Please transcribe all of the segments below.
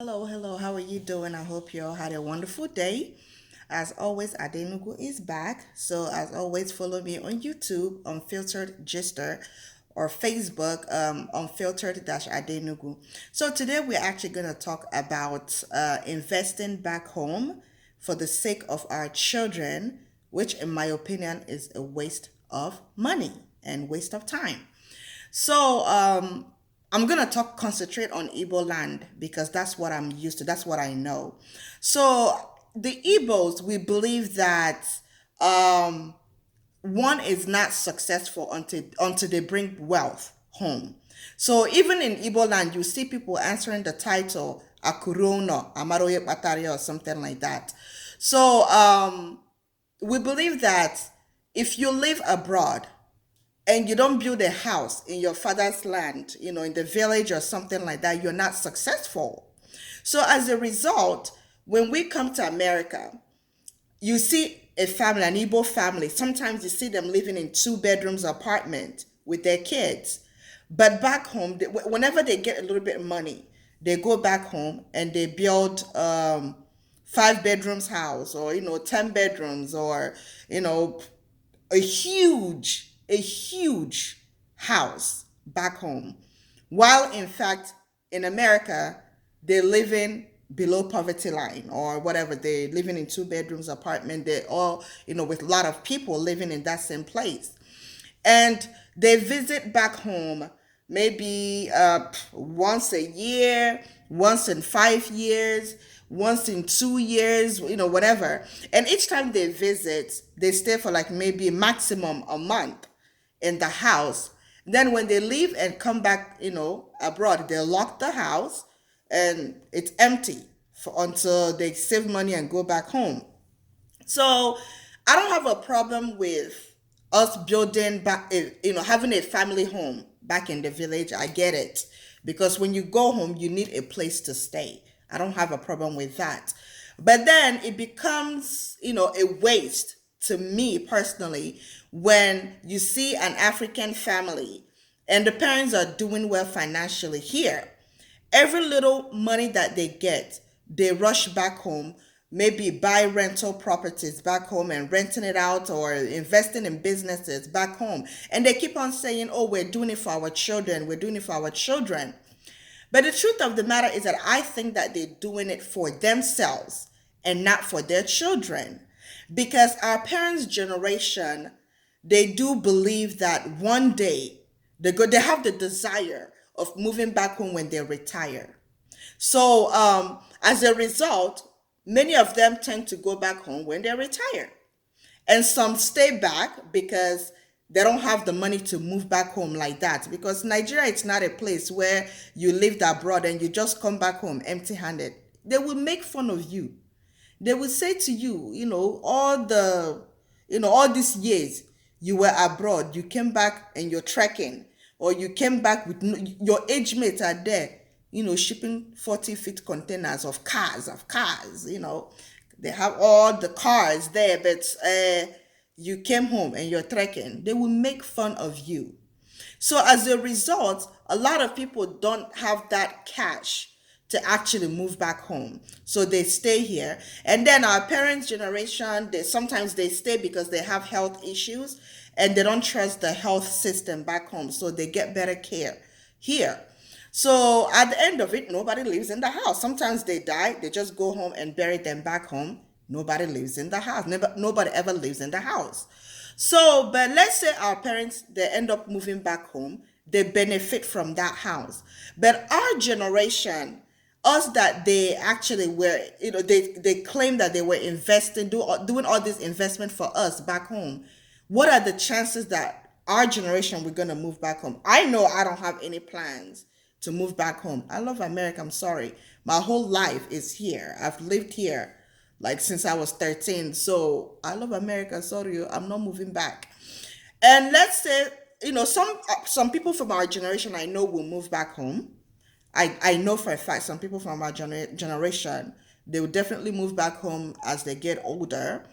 Hello, hello. How are you doing? I hope you all had a wonderful day. As always, Adenugu is back. So, as always, follow me on YouTube, Unfiltered Gister, or Facebook, Unfiltered Adenugu. So, today we're actually going to talk about investing back home for the sake of our children, which, in my opinion, is a waste of money and waste of time. So I'm gonna concentrate on Igbo land because that's what I'm used to. That's what I know. So the Igbos, we believe that um, one is not successful until they bring wealth home. So even in Igbo land, you see people answering the title Akurono, Amaroye Bataria, or something like that. So we believe that if you live abroad and you don't build a house in your father's land, in the village or something like that, you're not successful. So as a result, when we come to America, you see a family, an Igbo family. Sometimes you see them living in two bedrooms apartment with their kids. But back home, whenever they get a little bit of money, they go back home and they build five bedrooms house, or 10 bedrooms, or you know a huge house back home, while in fact in America they're living below poverty line or whatever. They're living in two bedrooms apartment. They're all, with a lot of people living in that same place, and they visit back home maybe once a year, once in 5 years, once in 2 years, whatever. And each time they visit, they stay for like maybe maximum a month in the house. Then when they leave and come back, abroad, they lock the house and it's empty until they save money and go back home. So I don't have a problem with us building back, having a family home back in the village. I get it. Because when you go home, you need a place to stay. I don't have a problem with that. But then it becomes, a waste to me personally when you see an African family and the parents are doing well financially here. Every little money that they get, they rush back home, maybe buy rental properties back home and renting it out, or investing in businesses back home. And they keep on saying, oh, we're doing it for our children. We're doing it for our children. But the truth of the matter is that I think that they're doing it for themselves and not for their children. Because our parents' generation, they do believe that one day they have the desire of moving back home when they retire. So as a result, many of them tend to go back home when they retire. And some stay back because they don't have the money to move back home like that. Because Nigeria, it's not a place where you lived abroad and you just come back home empty handed. They will make fun of you. They will say to you, all these years you were abroad, you came back and you're trekking, or you came back with your age mates are there, shipping 40 feet containers of cars. They have all the cars there, but you came home and you're trekking. They will make fun of you. So as a result, a lot of people don't have that cash to actually move back home. So they stay here. And then our parents' generation, they stay because they have health issues and they don't trust the health system back home. So they get better care here. So at the end of it, nobody lives in the house. Sometimes they die, they just go home and bury them back home. Nobody lives in the house. Nobody ever lives in the house. So, but let's say our parents, they end up moving back home, they benefit from that house. But our generation, us that they actually were, they claim that they were doing all this investment for us back home. What are the chances that our generation we're gonna move back home? I know I don't have any plans to move back home. I love America. I'm sorry. My whole life is here. I've lived here like since I was 13. So I love America. Sorry, I'm not moving back. And let's say, some people from our generation I know will move back home. I know for a fact some people from our generation, they will definitely move back home as they get older.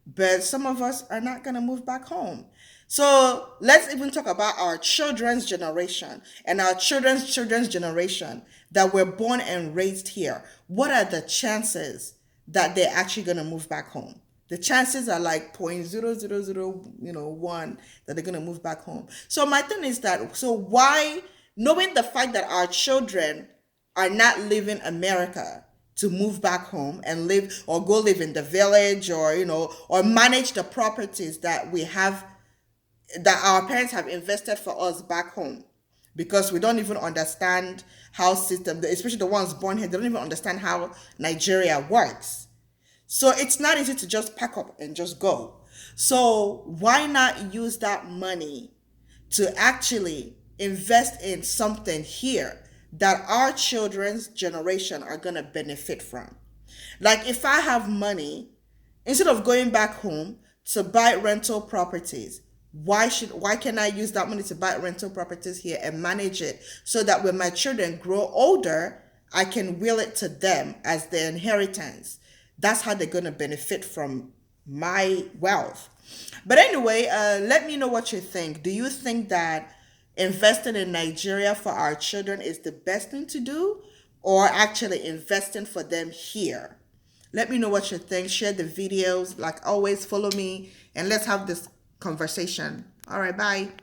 But some of us are not going to move back home. So let's even talk about our children's generation and our children's generation that were born and raised here. What are the chances that they're actually going to move back home? The chances are like 0.0001, one that they're going to move back home. So my thing is that, so why, knowing the fact that our children are not leaving America to move back home and live or go live in the village, or or manage the properties that we have, that our parents have invested for us back home, because we don't even understand how system, especially the ones born here, they don't even understand how Nigeria works. So it's not easy to just pack up and just go. So why not use that money to actually invest in something here that our children's generation are going to benefit from? Like if I have money, instead of going back home to buy rental properties, why can I use that money to buy rental properties here and manage it so that when my children grow older, I can will it to them as their inheritance? That's how they're going to benefit from my wealth. But anyway, let me know what you think. Do you think that investing in Nigeria for our children is the best thing to do, or actually investing for them here? Let me know what you think. Share the videos. Like always, follow me and let's have this conversation. All right, bye.